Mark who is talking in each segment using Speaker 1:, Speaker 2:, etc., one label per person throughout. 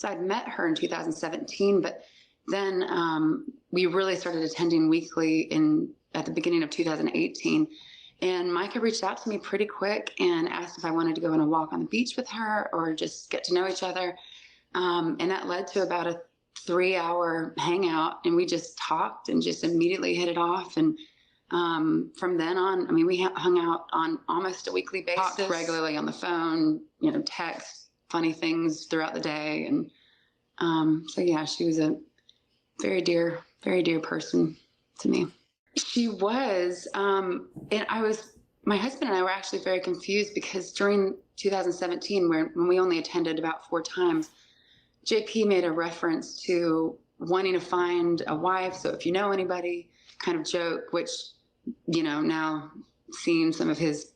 Speaker 1: So I'd met her in 2017, but then we really started attending weekly at the beginning of 2018. And Micah reached out to me pretty quick and asked if I wanted to go on a walk on the beach with her or just get to know each other. And that led to about a 3-hour hangout, and we just talked and just immediately hit it off. And from then on, I mean, we hung out on almost a weekly basis, talked regularly on the phone, text funny things throughout the day. And so yeah, she was a very dear person to me. She was, and my husband and I were actually very confused because during 2017, when we only attended about 4 times, JP made a reference to wanting to find a wife. So if you know anybody, kind of joke, which, now seeing some of his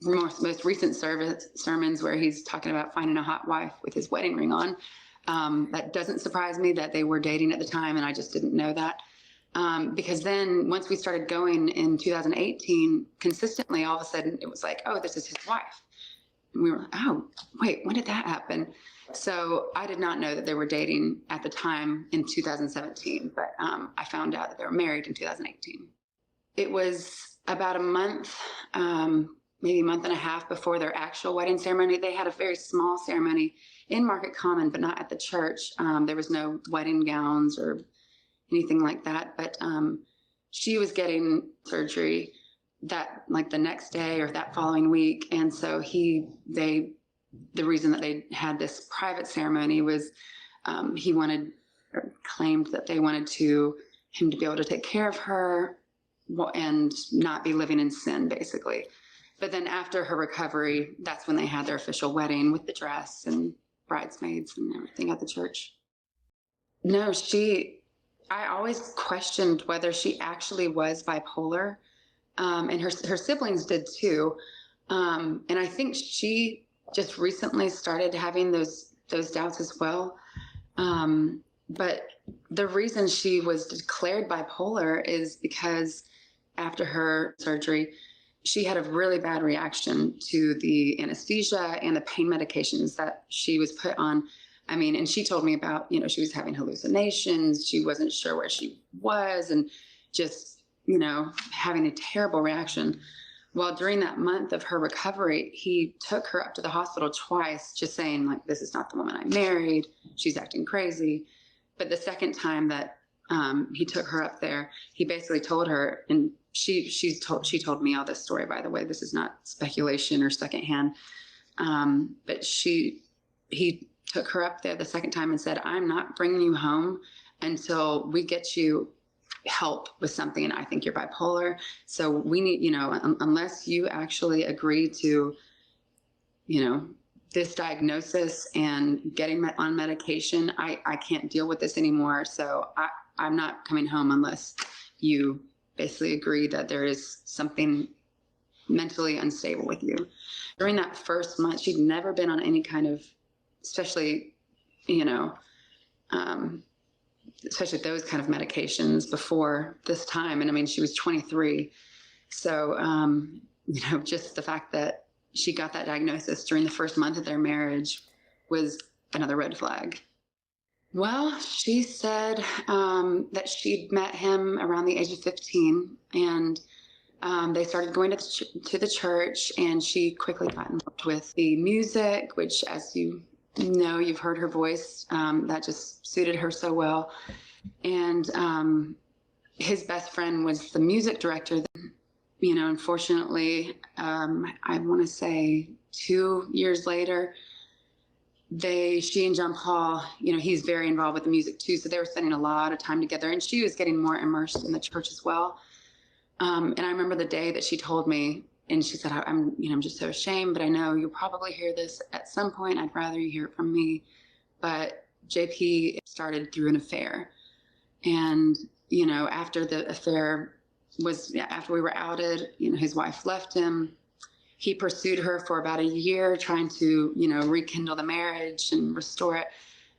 Speaker 1: most recent sermons where he's talking about finding a hot wife with his wedding ring on. That doesn't surprise me that they were dating at the time, and I just didn't know that. Because then once we started going in 2018, consistently, all of a sudden it was like, oh, this is his wife. And we were like, oh, wait, when did that happen? So I did not know that they were dating at the time in 2017, but I found out that they were married in 2018. It was about a month, maybe a month and a half before their actual wedding ceremony. They had a very small ceremony in Market Common, but not at the church. There was no wedding gowns or anything like that. But she was getting surgery the next day or that following week. And so the reason that they had this private ceremony was he claimed that they wanted him to be able to take care of her and not be living in sin, basically. But then after her recovery, that's when they had their official wedding with the dress and bridesmaids and everything at the church. No, I always questioned whether she actually was bipolar, and her siblings did too. And I think she just recently started having those doubts as well. But the reason she was declared bipolar is because after her surgery, she had a really bad reaction to the anesthesia and the pain medications that she was put on. I mean, and she told me about, she was having hallucinations. She wasn't sure where she was and just, having a terrible reaction. Well, during that month of her recovery, he took her up to the hospital twice, just saying, like, this is not the woman I married. She's acting crazy. But the second time that he took her up there, he basically told her, and she told me all this story, by the way. This is not speculation or secondhand. But he took her up there the second time and said, I'm not bringing you home until we get you help with something, and I think you're bipolar. So we need, unless you actually agree to, this diagnosis and getting on medication, I can't deal with this anymore. So I'm not coming home unless you basically agree that there is something mentally unstable with you. During that first month, she'd never been on any kind of, especially especially those kind of medications before this time. And I mean, she was 23. So, just the fact that she got that diagnosis during the first month of their marriage was another red flag. Well, she said that she'd met him around the age of 15, and they started going to the church, and she quickly got involved with the music, which, as you've heard her voice, that just suited her so well. And his best friend was the music director. Unfortunately, I want to say 2 years later, she and John Paul, he's very involved with the music too. So they were spending a lot of time together, and she was getting more immersed in the church as well. And I remember the day that she told me, and she said, I'm just so ashamed, but I know you'll probably hear this at some point. I'd rather you hear it from me. But JP started through an affair. And, after the affair after we were outed, his wife left him. He pursued her for about a year, trying to, rekindle the marriage and restore it.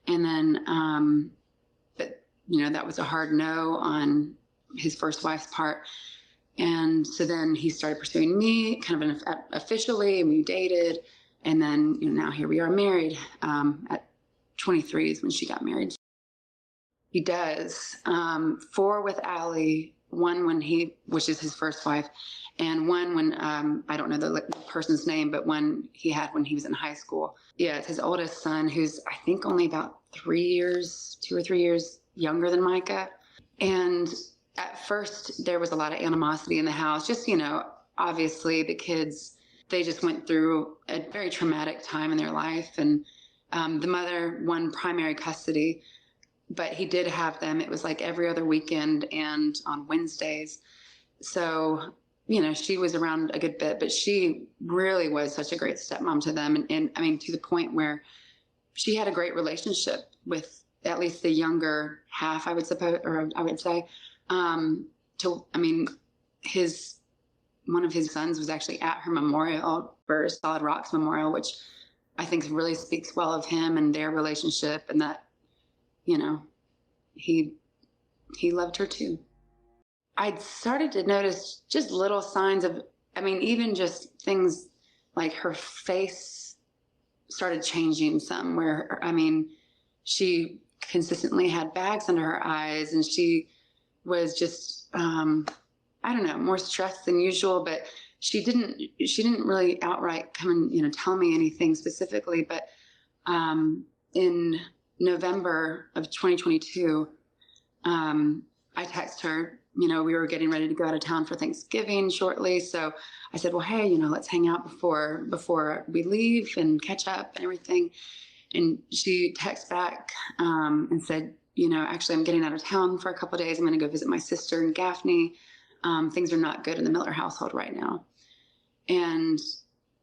Speaker 1: And then, but, that was a hard no on his first wife's part. And so then he started pursuing me kind of officially, and we dated. And then, now here we are married at 23 is when she got married. He does. 4 with Allie, 1 when which is his first wife, and 1 when, I don't know the person's name, but one he had when he was in high school. Yeah, it's his oldest son, who's I think only about 2 or 3 years younger than Mica. And at first there was a lot of animosity in the house. Just, obviously the kids, they just went through a very traumatic time in their life. And the mother won primary custody, but he did have them. It was like every other weekend and on Wednesdays. So, she was around a good bit, but she really was such a great stepmom to them. And I mean, to the point where she had a great relationship with at least the younger half, I would say. One of his sons was actually at her memorial, for Solid Rocks Memorial, which I think really speaks well of him and their relationship, and that, he loved her too. I'd started to notice just little signs of, even just things like her face started changing some, where, she consistently had bags under her eyes, and she was just, more stressed than usual, but she didn't really outright come and, tell me anything specifically. But in November of 2022, I texted her, we were getting ready to go out of town for Thanksgiving shortly. So I said, well, hey, let's hang out before we leave and catch up and everything. And she texted back and said, actually, I'm getting out of town for a couple of days. I'm going to go visit my sister in Gaffney. Things are not good in the Miller household right now. And,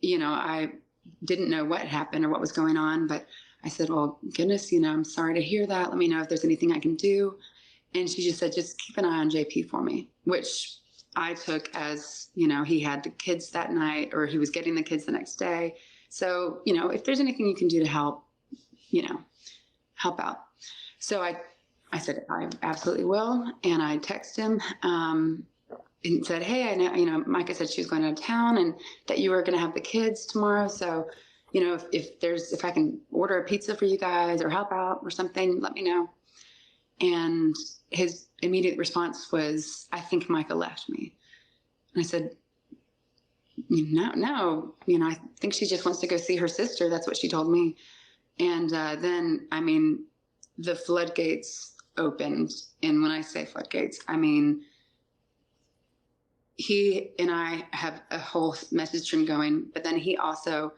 Speaker 1: I didn't know what happened or what was going on, but I said, well, goodness, I'm sorry to hear that. Let me know if there's anything I can do. And she just said, just keep an eye on JP for me, which I took as, he had the kids that night, or he was getting the kids the next day. So, if there's anything you can do to help, help out. So I said, I absolutely will. And I texted him and said, hey, I know, Mica said she was going out of town and that you were going to have the kids tomorrow. So, if I can order a pizza for you guys or help out or something, let me know. And his immediate response was, I think Mica left me. And I said, no, I think she just wants to go see her sister. That's what she told me. And then, the floodgates opened. And when I say floodgates, he and I have a whole message string going, but then he also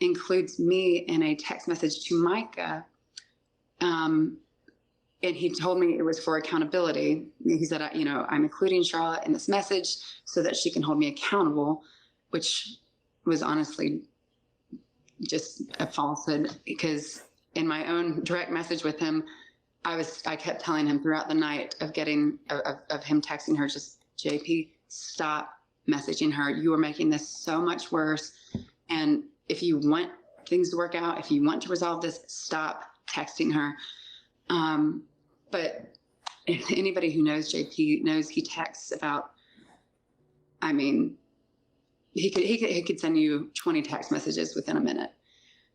Speaker 1: includes me in a text message to Mica. And he told me it was for accountability. He said, I'm including Charlotte in this message so that she can hold me accountable, which was honestly just a falsehood, because in my own direct message with him, I kept telling him throughout the night of him texting her, just, JP, stop messaging her. You are making this so much worse. And if you want things to work out, if you want to resolve this, stop texting her. But anybody who knows JP knows he texts about, he could send you 20 text messages within a minute.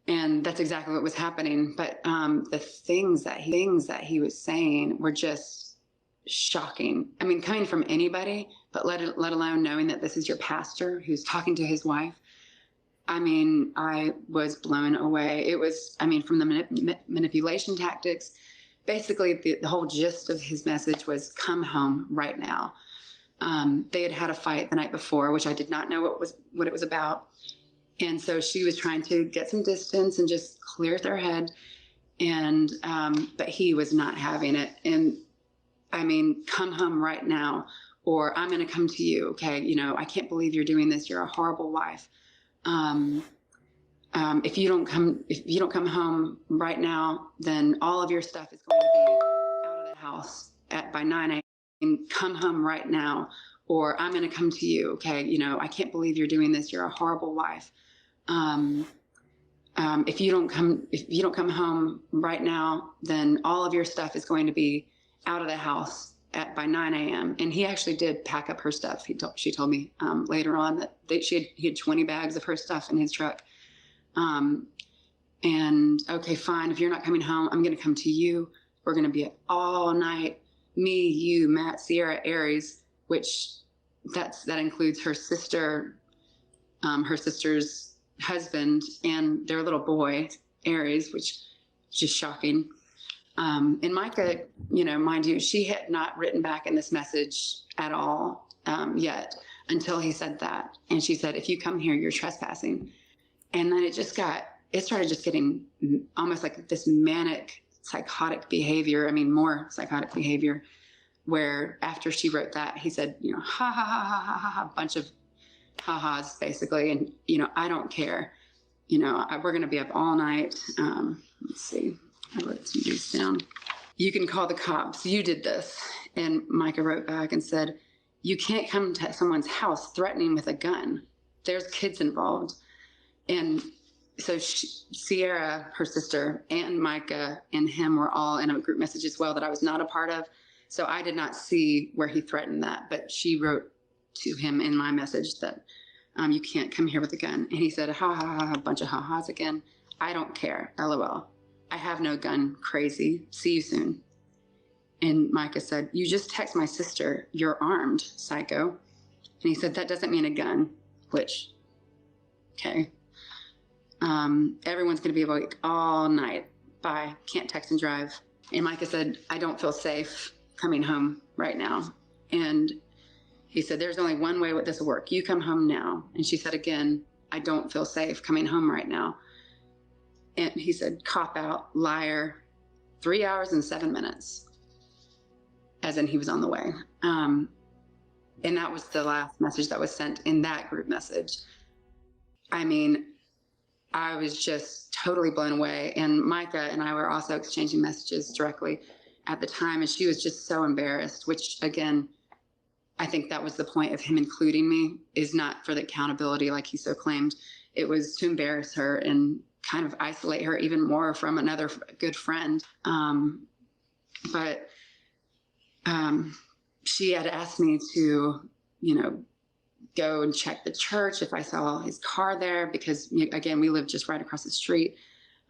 Speaker 1: And that's exactly what was happening. But the things that he was saying were just shocking. Coming from anybody, but let alone knowing that this is your pastor who's talking to his wife. I was blown away. It was, from the manipulation tactics. Basically, the whole gist of his message was, come home right now. They had had a fight the night before, which I did not know what it was about. And so she was trying to get some distance and just clear their head. And, but he was not having it. And come home right now, or I'm going to come to you. Okay. I can't believe you're doing this. You're a horrible wife. If you don't come home right now, then all of your stuff is going to be out of the house by 9 a.m. Come home right now, or I'm going to come to you. Okay. I can't believe you're doing this. You're a horrible wife. If you don't come home right now, then all of your stuff is going to be out of the house by 9 a.m. And he actually did pack up her stuff. She told me later on that he had 20 bags of her stuff in his truck. And okay, fine. If you're not coming home, I'm going to come to you. We're going to be up all night. Me, you, Matt, Sierra, Aries, which that includes her sister, her sister's husband, and their little boy, Aries, which is just shocking. And Mica, mind you, she had not written back in this message at all yet until he said that. And she said, if you come here, you're trespassing. And then it started just getting almost like this manic, psychotic behavior. I mean, more psychotic behavior, where after she wrote that, he said, ha, ha, ha, ha, ha, ha, ha, a bunch of ha-has, basically. And, I don't care. We're going to be up all night. Let's see. I wrote some of these down. You can call the cops. You did this. And Mica wrote back and said, you can't come to someone's house threatening with a gun. There's kids involved. And so Sierra, her sister, and Mica and him were all in a group message as well that I was not a part of. So I did not see where he threatened that, but she wrote to him in my message that you can't come here with a gun. And he said, ha, ha, ha, a bunch of ha-has again. I don't care, LOL. I have no gun, crazy. See you soon. And Mica said, you just text my sister, you're armed, psycho. And he said, that doesn't mean a gun, which, okay. Everyone's going to be awake all night. Bye. Can't text and drive. And Mica said, I don't feel safe coming home right now. And he said, there's only one way this will work. You come home now. And she said again, I don't feel safe coming home right now. And he said, cop out, liar, 3 hours and 7 minutes. As in he was on the way. And that was the last message that was sent in that group message. I mean, I was just totally blown away. And Mica and I were also exchanging messages directly at the time. And she was just so embarrassed, which again, I think that was the point of him including me, is not for the accountability like he so claimed. It was to embarrass her and kind of isolate her even more from another good friend. But she had asked me to, go and check the church if I saw his car there, because again, we lived just right across the street.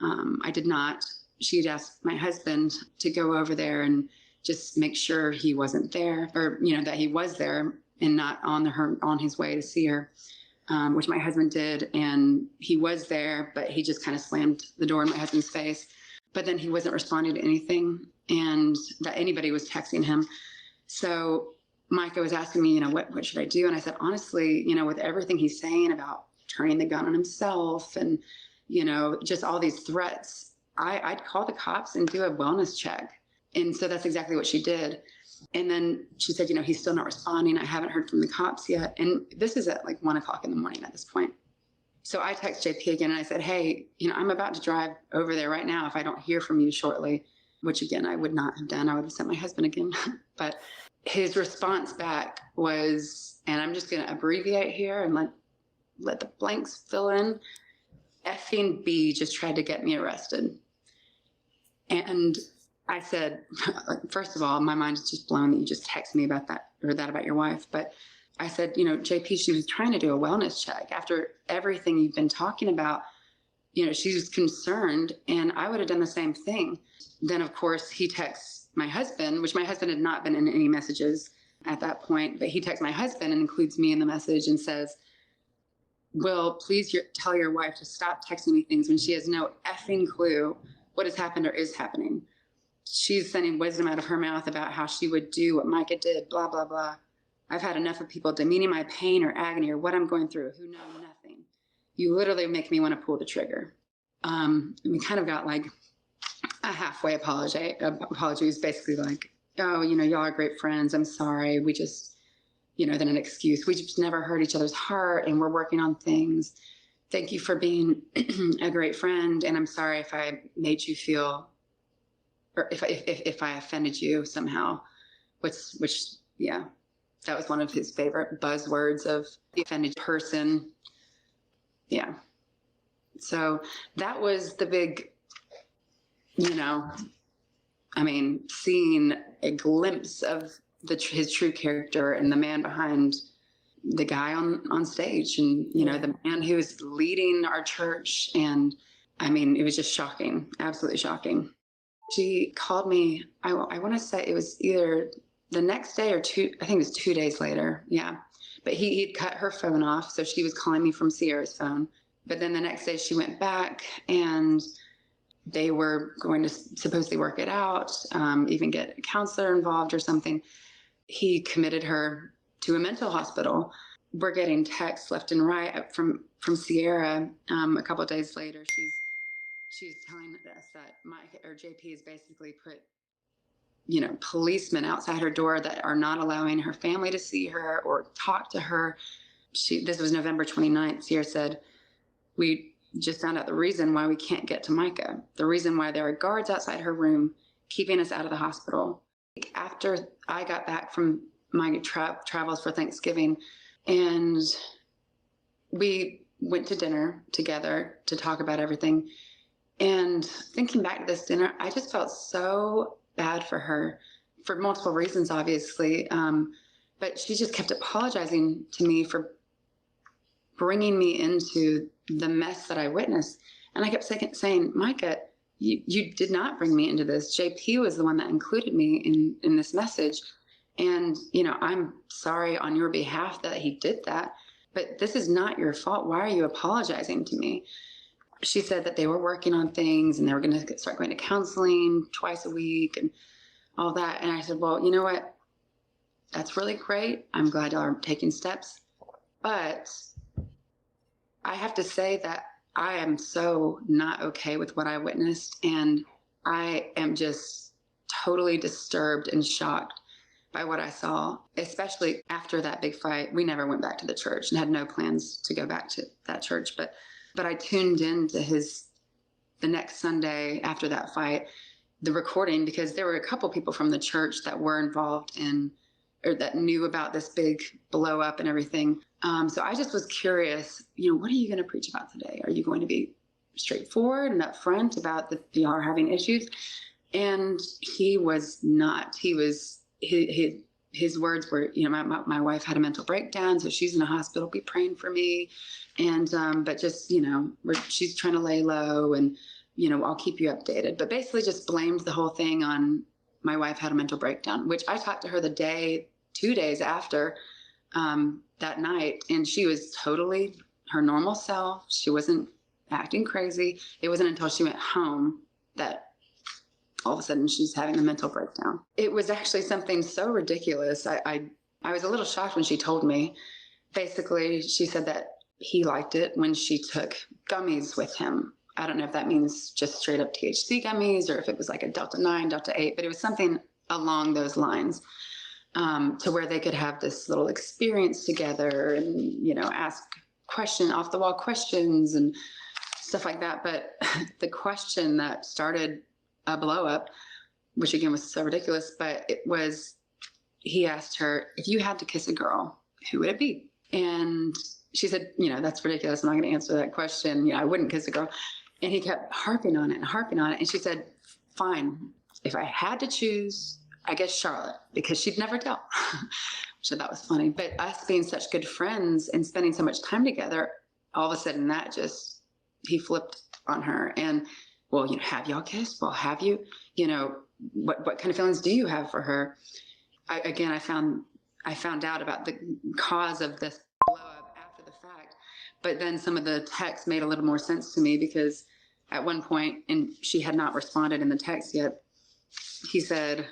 Speaker 1: I did not. She'd asked my husband to go over there and just make sure he wasn't there, or, that he was there and not on his way to see her, which my husband did. And he was there, but he just kind of slammed the door in my husband's face. But then he wasn't responding to anything, and that anybody was texting him. So Mica was asking me, what should I do? And I said, honestly, with everything he's saying about turning the gun on himself and, just all these threats, I'd call the cops and do a wellness check. And so that's exactly what she did. And then she said, he's still not responding. I haven't heard from the cops yet. And this is at like 1 o'clock in the morning at this point. So I text JP again and I said, hey, I'm about to drive over there right now. If I don't hear from you shortly, which again, I would not have done. I would have sent my husband again. But his response back was, and I'm just going to abbreviate here and let the blanks fill in. Effing B just tried to get me arrested. And I said, first of all, my mind is just blown that you just text me about that, or that about your wife. But I said, JP, she was trying to do a wellness check after everything you've been talking about. She was concerned, and I would have done the same thing. Then, of course, he texts my husband, which my husband had not been in any messages at that point, but he texts my husband and includes me in the message and says, Will, please tell your wife to stop texting me things when she has no effing clue what has happened or is happening. She's sending wisdom out of her mouth about how she would do what Mica did, blah, blah, blah. I've had enough of people demeaning my pain or agony or what I'm going through who know nothing. You literally make me want to pull the trigger. And we kind of got like a halfway apology. Apology was basically like, oh, y'all are great friends. I'm sorry. We just, then an excuse. We just never hurt each other's heart, and we're working on things. Thank you for being a great friend. And I'm sorry if I made you feel, or if I offended you somehow, which, yeah, that was one of his favorite buzzwords of the offended person. Yeah. So that was the big, seeing a glimpse of his true character and the man behind the guy on stage, and, the man who is leading our church. And I mean, it was just shocking, absolutely shocking. She called me, I want to say it was either the next day or I think it was 2 days later. Yeah. But he'd cut her phone off. So she was calling me from Sierra's phone. But then the next day she went back and they were going to supposedly work it out, even get a counselor involved or something. He committed her to a mental hospital. We're getting texts left and right from Sierra. A couple of days later, she's telling us that Mike or JP has basically put, policemen outside her door that are not allowing her family to see her or talk to her. This was November 29th. Sierra said, we just found out the reason why we can't get to Mica. The reason why there are guards outside her room keeping us out of the hospital. After I got back from my travels for Thanksgiving, and we went to dinner together to talk about everything. And thinking back to this dinner, I just felt so bad for her for multiple reasons, obviously. But she just kept apologizing to me for bringing me into the mess that I witnessed. And I kept saying, Mica, you did not bring me into this. JP was the one that included me in this message. And, I'm sorry on your behalf that he did that, but this is not your fault. Why are you apologizing to me? She said that they were working on things and they were going to start going to counseling twice a week and all that. And I said, well, you know what? That's really great. I'm glad y'all are taking steps. But I have to say that I am so not okay with what I witnessed. And I am just totally disturbed and shocked by what I saw, especially after that big fight. We never went back to the church and had no plans to go back to that church. But I tuned into the next Sunday after that fight, the recording, because there were a couple people from the church that were involved in, or that knew about this big blow up and everything. So I just was curious, what are you going to preach about today? Are you going to be straightforward and upfront about the y'all are having issues? And he was not. He was, his words were, my wife had a mental breakdown, so she's in a hospital. Be praying for me. And, but just, she's trying to lay low and, I'll keep you updated. But basically just blamed the whole thing on my wife had a mental breakdown, which I talked to her 2 days after that night. And she was totally her normal self. She wasn't acting crazy. It wasn't until she went home that all of a sudden she's having a mental breakdown. It was actually something so ridiculous. I was a little shocked when she told me. Basically, she said that he liked it when she took gummies with him. I don't know if that means just straight up THC gummies or if it was like a Delta 9, Delta 8, but it was something along those lines, to where they could have this little experience together and, ask off the wall questions and stuff like that. But the question that started a blow up, which again was so ridiculous, but he asked her, if you had to kiss a girl, who would it be? And she said, that's ridiculous. I'm not going to answer that question. I wouldn't kiss a girl. And he kept harping on it and harping on it. And she said, fine, if I had to choose, I guess Charlotte, because she'd never tell. So that was funny. But us being such good friends and spending so much time together, all of a sudden he flipped on her. And, well, have y'all kissed? Well, have you? What kind of feelings do you have for her? I found out about the cause of this blow up after the fact. But then some of the text made a little more sense to me, because at one point, and she had not responded in the text yet, he said,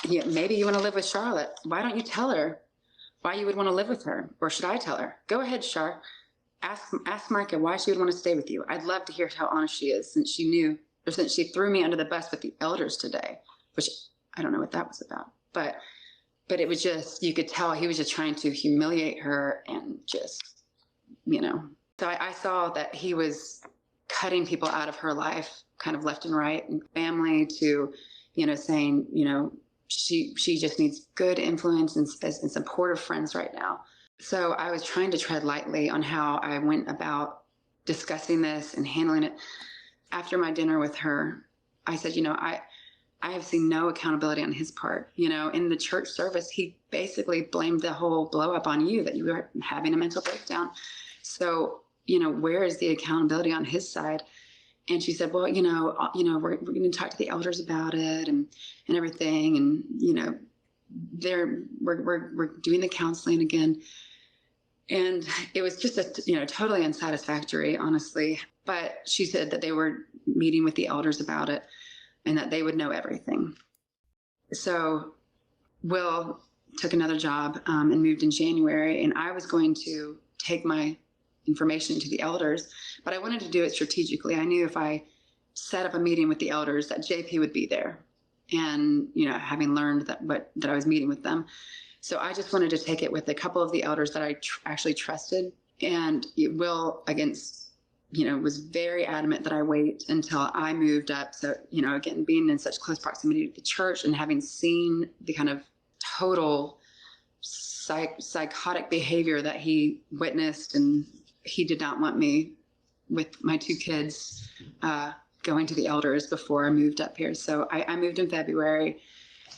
Speaker 1: yeah, maybe you want to live with Charlotte. Why don't you tell her why you would want to live with her? Or should I tell her? Go ahead, Char. Ask Mica why she would want to stay with you. I'd love to hear how honest she is, since she threw me under the bus with the elders today, which I don't know what that was about. But it was just, you could tell he was just trying to humiliate her and just, So I saw that he was cutting people out of her life, kind of left and right, and family, to, saying, she just needs good influence and supportive friends right now. So I was trying to tread lightly on how I went about discussing this and handling it. After my dinner with her, I said, I have seen no accountability on his part. In the church service, he basically blamed the whole blow up on you, that you were having a mental breakdown. So, where is the accountability on his side? And she said, well, we're going to talk to the elders about it and everything. And, we're doing the counseling again. And it was just totally unsatisfactory, honestly. But she said that they were meeting with the elders about it and that they would know everything. So Will took another job and moved in January. And I was going to take my information to the elders, but I wanted to do it strategically. I knew if I set up a meeting with the elders that JP would be there, and having learned that I was meeting with them. So I just wanted to take it with a couple of the elders that I actually trusted. And Will, was very adamant that I wait until I moved up. So, again, being in such close proximity to the church and having seen the kind of total psychotic behavior that he witnessed, and he did not want me with my two kids going to the elders before I moved up here. So I moved in February,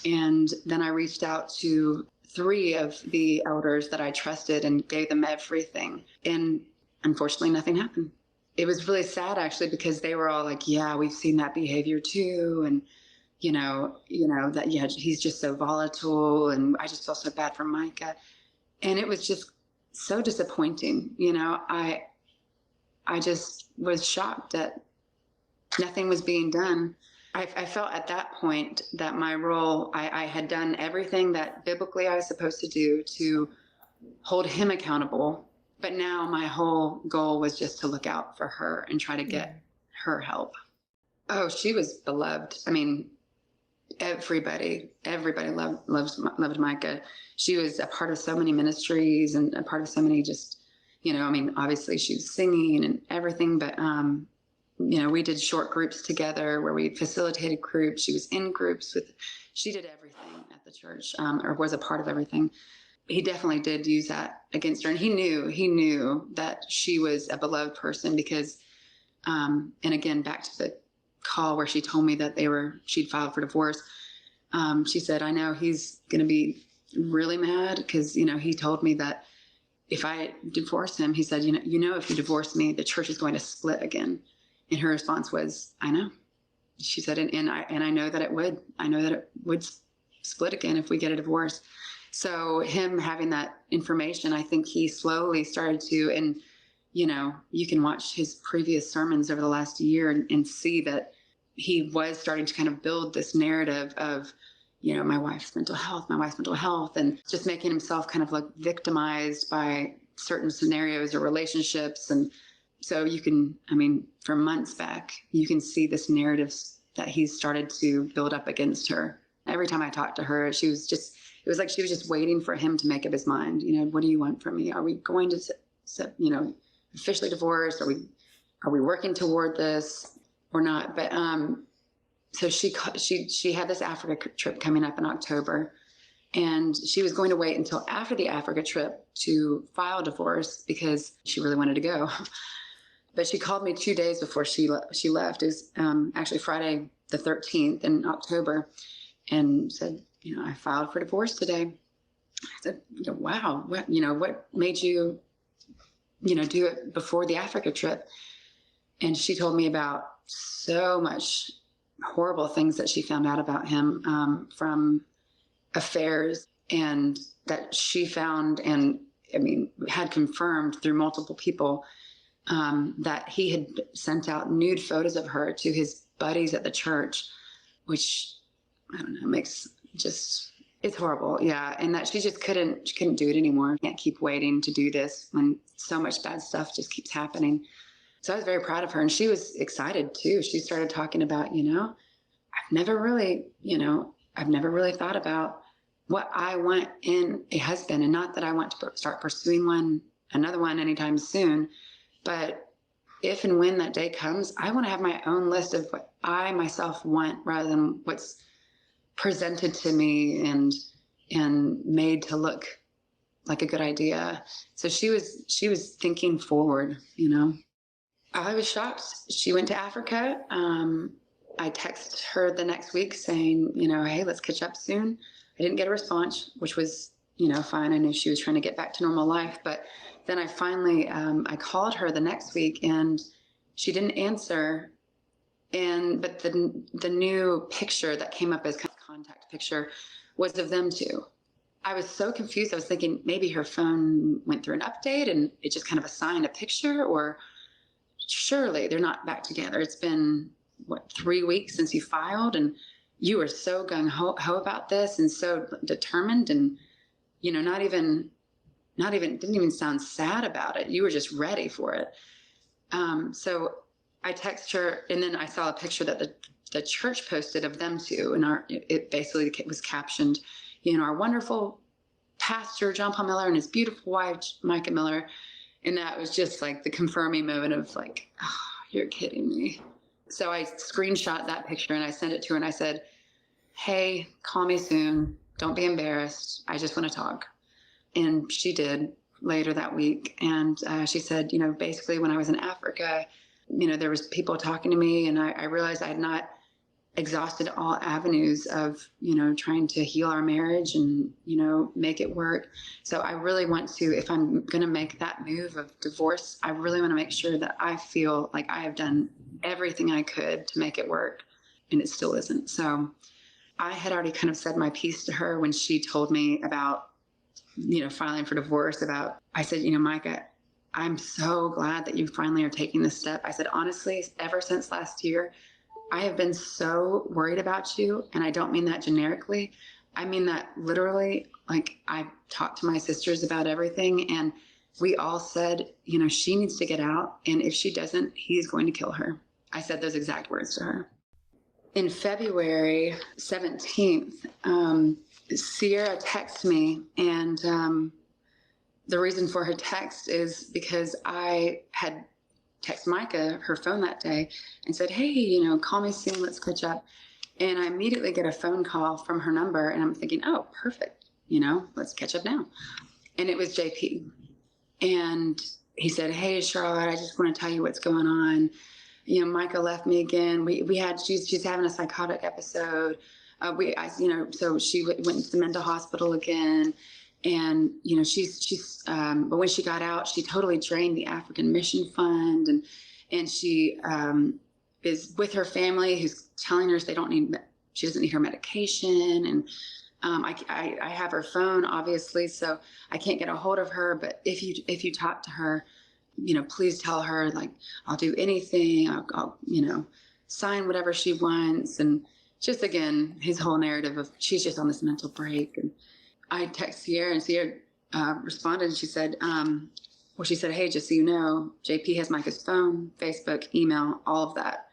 Speaker 1: and then I reached out to 3 of the elders that I trusted and gave them everything. And unfortunately, nothing happened. It was really sad, actually, because they were all like, yeah, we've seen that behavior too. And, that, yeah, he's just so volatile. And I just felt so bad for Mica. And it was just so disappointing. I just was shocked that nothing was being done. I felt at that point that my role, I had done everything that biblically I was supposed to do to hold him accountable. But now my whole goal was just to look out for her and try to get her help. Oh, she was beloved. I mean, everybody loved Mica. She was a part of so many ministries and a part of so many obviously she was singing and everything, but we did short groups together where we facilitated groups. She was in groups she did everything at the church, or was a part of everything. He definitely did use that against her. And he knew that she was a beloved person because, and again, back to the call where she told me that she'd filed for divorce. She said, I know he's going to be really mad because, he told me that if I divorce him, he said, if you divorce me, the church is going to split again. And her response was, I know. She said, and I know that it would. I know that it would split again if we get a divorce. So him having that information, I think he slowly started to, and, you can watch his previous sermons over the last year and see that he was starting to kind of build this narrative of, my wife's mental health, and just making himself kind of like victimized by certain scenarios or relationships. And so for months back, you can see this narrative that he's started to build up against her. Every time I talked to her, it was like she was just waiting for him to make up his mind. What do you want from me? Are we going to, officially divorce? Are we working toward this or not? But so she had this Africa trip coming up in October, and she was going to wait until after the Africa trip to file divorce because she really wanted to go. But she called me 2 days before she left. It was actually Friday the 13th in October, and said, I filed for divorce today. I said, wow, what made you, do it before the Africa trip? And she told me about so much horrible things that she found out about him from affairs, and that she found and had confirmed through multiple people that he had sent out nude photos of her to his buddies at the church, which I don't know, it's horrible. Yeah. And that she couldn't do it anymore. Can't keep waiting to do this when so much bad stuff just keeps happening. So I was very proud of her, and she was excited too. She started talking about, I've never really thought about what I want in a husband, and not that I want to start pursuing another one anytime soon, but if and when that day comes, I want to have my own list of what I myself want rather than what's presented to me and made to look like a good idea. So she was thinking forward, I was shocked. She went to Africa. I texted her the next week saying, hey, let's catch up soon. I didn't get a response, which was, fine. I knew she was trying to get back to normal life. But then I finally, I called her the next week and she didn't answer. But the new picture that came up as kind of contact picture was of them two. I was so confused. I was thinking maybe her phone went through an update and it just kind of assigned a picture, or surely they're not back together. It's been, what, 3 weeks since you filed, and you were so gung-ho about this and so determined, and, you know, didn't even sound sad about it. You were just ready for it. So I texted her, and then I saw a picture that the church posted of them two, and it basically was captioned, you know, our wonderful pastor, John Paul Miller, and his beautiful wife, Mica Miller. And that was just like the confirming moment of like, oh, you're kidding me. So I screenshot that picture and I sent it to her and I said, hey, call me soon. Don't be embarrassed. I just want to talk. And she did later that week. And she said, you know, basically when I was in Africa, you know, there was people talking to me, and I realized I had not exhausted all avenues of, you know, trying to heal our marriage and, you know, make it work. So I really want to, if I'm going to make that move of divorce, I really want to make sure that I feel like I have done everything I could to make it work, and it still isn't. So I had already kind of said my piece to her when she told me about, you know, filing for divorce. I said, you know, Micah, I'm so glad that you finally are taking this step. I said, honestly, ever since last year, I have been so worried about you. And I don't mean that generically. I mean that literally. Like, I talked to my sisters about everything, and we all said, you know, she needs to get out. And if she doesn't, he's going to kill her. I said those exact words to her. In February 17th, Sierra texted me, and the reason for her text is because I had texted Mica her phone that day and said, hey, you know, call me soon, let's catch up. And I immediately get a phone call from her number, and I'm thinking, oh, perfect, you know, let's catch up now. And it was JP. And he said, hey, Charlotte, I just want to tell you what's going on. You know, Mica left me again. She's having a psychotic episode. So she went to the mental hospital again. And, you know, but when she got out, she totally drained the African Mission Fund. And she is with her family, who's telling her she doesn't need her medication. And I have her phone, obviously, so I can't get a hold of her. But if you talk to her, you know, please tell her, like, I'll do anything. I'll you know, sign whatever she wants. And just, again, his whole narrative of she's just on this mental break. And I texted Sierra, and Sierra responded, and she said, hey, just so you know, JP has Mica's phone, Facebook, email, all of that.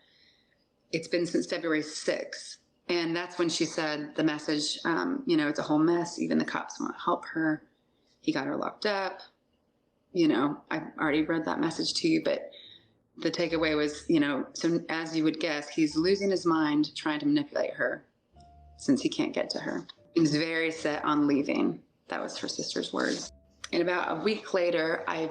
Speaker 1: It's been since February 6th. And that's when she said the message, you know, it's a whole mess. Even the cops won't help her. He got her locked up. You know, I've already read that message to you, but the takeaway was, you know, so as you would guess, he's losing his mind trying to manipulate her since he can't get to her. He was very set on leaving. That was her sister's words. And about a week later, I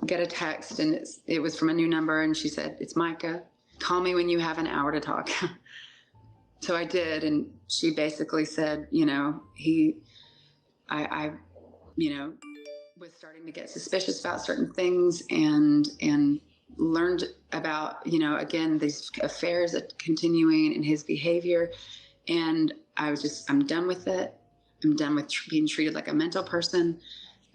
Speaker 1: get a text, and it was from a new number, and she said, it's Mica. Call me when you have an hour to talk. So I did, and she basically said, you know, I you know, was starting to get suspicious about certain things, and learned about, you know, again, these affairs that continuing in his behavior. And I'm done with it. I'm done with being treated like a mental person.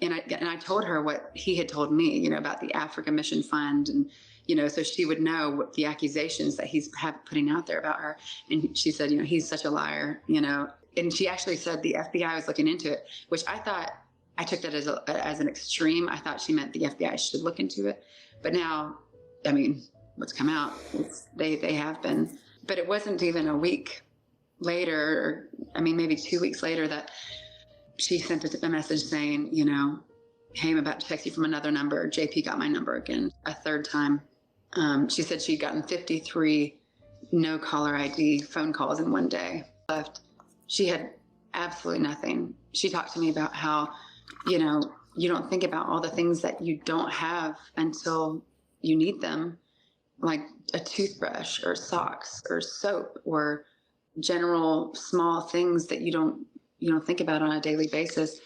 Speaker 1: And I told her what he had told me, you know, about the African Mission Fund, and, you know, so she would know what the accusations that he's putting out there about her. And she said, you know, he's such a liar, you know. And she actually said the FBI was looking into it, which I took that as an extreme. I thought she meant the FBI should look into it. But now, I mean, what's come out, they have been. But it wasn't even a week later, or, I mean, maybe 2 weeks later, that she sent a message saying, you know, hey, I'm about to text you from another number. JP got my number again, a third time. She said she'd gotten 53 no caller ID phone calls in one day. Left. She had absolutely nothing. She talked to me about how, you know, you don't think about all the things that you don't have until you need them, like a toothbrush or socks or soap or general small things that you don't think about on a daily basis.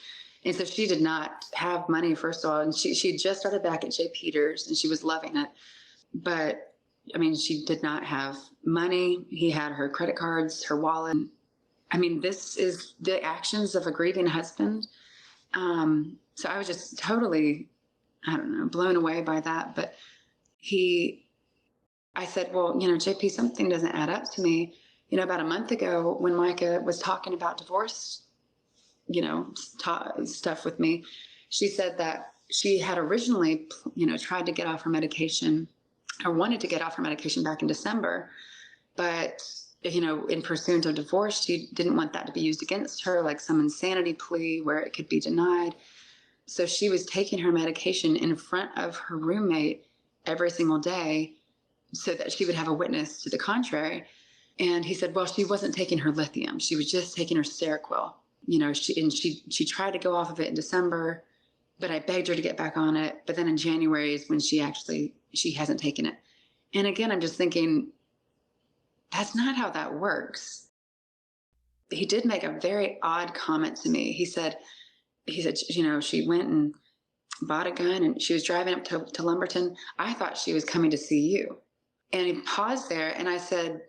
Speaker 1: And so she did not have money, first of all. And she just started back at J. Peters and she was loving it. But I mean, she did not have money. He had her credit cards, her wallet. I mean, this is the actions of a grieving husband. So I was just totally, I don't know, blown away by that. But I said, well, JP, something doesn't add up to me. About a month ago when Mica was talking about divorce, stuff with me, she said that she had originally, tried to get off her medication or wanted to get off her medication back in December. But, in pursuit of divorce, she didn't want that to be used against her, like some insanity plea where it could be denied. So she was taking her medication in front of her roommate every single day so that she would have a witness to the contrary. And he said, well, she wasn't taking her lithium. She was just taking her Seroquel. She tried to go off of it in December, but I begged her to get back on it. But then in January is when she hasn't taken it. And again, I'm just thinking, that's not how that works. He did make a very odd comment to me. He said, she went and bought a gun and she was driving up to Lumberton. I thought she was coming to see you. And he paused there and I said,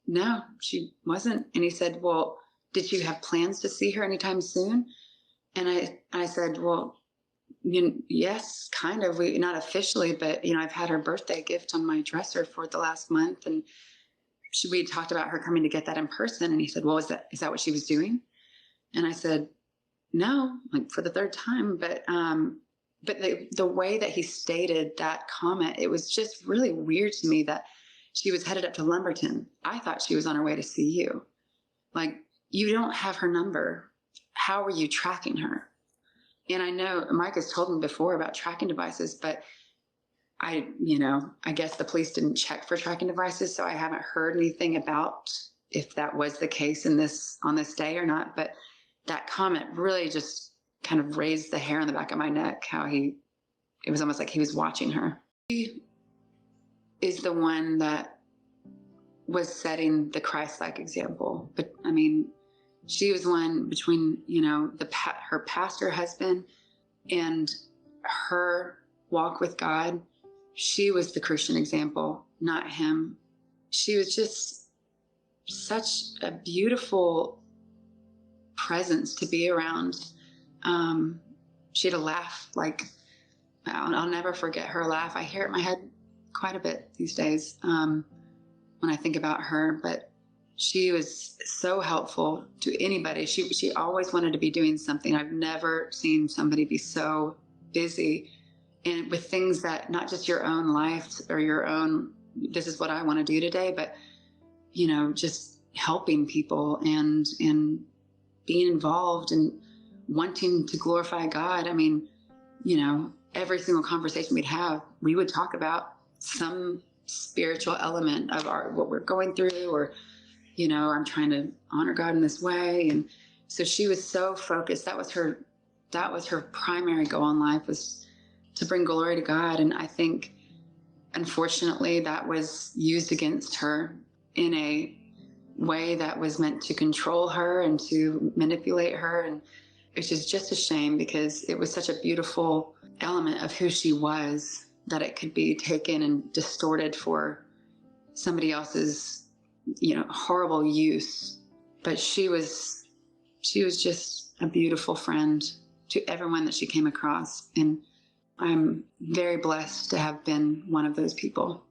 Speaker 1: no, she wasn't. And he said, well, did you have plans to see her anytime soon? And I said, well, yes, kind of. Not officially, but, I've had her birthday gift on my dresser for the last month. And we talked about her coming to get that in person. And he said, well, is that what she was doing? And I said, no, like for the third time. But the way that he stated that comment, it was just really weird to me that she was headed up to Lumberton. I thought she was on her way to see you. Like, you don't have her number. How are you tracking her? And I know Mike has told me before about tracking devices, but I guess the police didn't check for tracking devices. So I haven't heard anything about if that was the case on this day or not. But that comment really just kind of raised the hair on the back of my neck, it was almost like he was watching her. He is the one that was setting the Christ-like example. But I mean, she was one between, her pastor husband and her walk with God. She was the Christian example, not him. She was just such a beautiful presence to be around. She had a laugh, like, I'll never forget her laugh. I hear it in my head quite a bit these days when I think about her, but she was so helpful to anybody. She always wanted to be doing something. I've never seen somebody be so busy and with things that not just your own life or your own, this is what I want to do today, but, just helping people and being involved and wanting to glorify God. I mean, every single conversation we'd have, we would talk about some spiritual element of what we're going through, or, I'm trying to honor God in this way. And so she was so focused. That was her primary goal in life, was to bring glory to God. And I think, unfortunately, that was used against her in a way that was meant to control her and to manipulate her. And it's just a shame, because it was such a beautiful element of who she was, that it could be taken and distorted for somebody else's, horrible use. But she was just a beautiful friend to everyone that she came across. And I'm very blessed to have been one of those people.